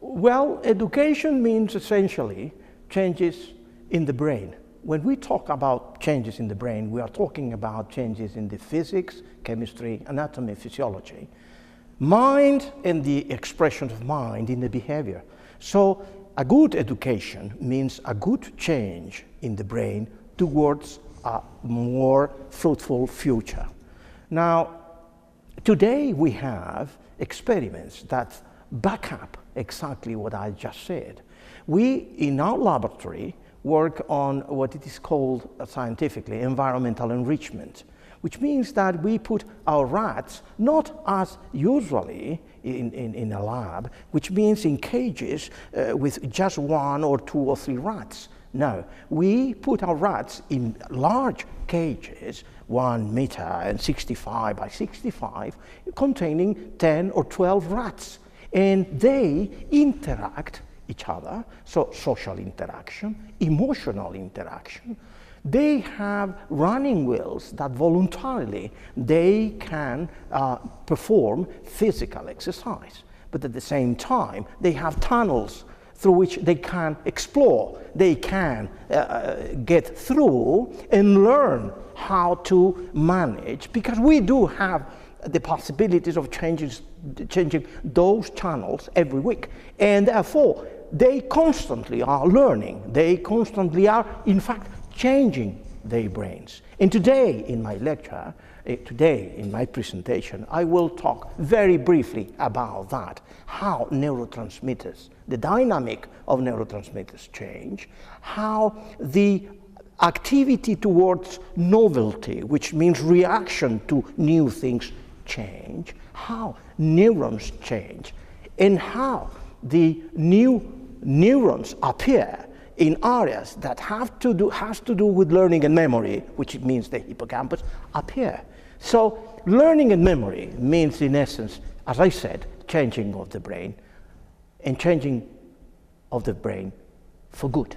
Well, education means essentially changes in the brain. When we talk about changes in the brain, we are talking about changes in the physics, chemistry, anatomy, physiology, mind and the expression of mind in the behavior. So a good education means a good change in the brain towards a more fruitful future. Now, today we have experiments that back up exactly what I just said. We, in our laboratory, work on what it is called scientifically environmental enrichment, which means that we put our rats not as usually in a lab, which means in cages with just 1 or 2 or 3 rats. No, we put our rats in large cages, 1 meter and 65 by 65, containing 10 or 12 rats. And they interact each other, so social interaction, emotional interaction. They have running wheels that voluntarily they can perform physical exercise. But at the same time, they have tunnels through which they can explore, they can get through and learn how to manage, because we do have the possibilities of changing those channels every week. And therefore, they constantly are learning. They constantly are, in fact, changing their brains. And today, in my lecture, in my presentation, I will talk very briefly about that, how neurotransmitters, the dynamic of neurotransmitters change, how the activity towards novelty, which means reaction to new things, change, how neurons change, and how the new neurons appear in areas that has to do with learning and memory, which means the hippocampus, appear. So learning and memory means, in essence, as I said, changing of the brain, and changing of the brain for good.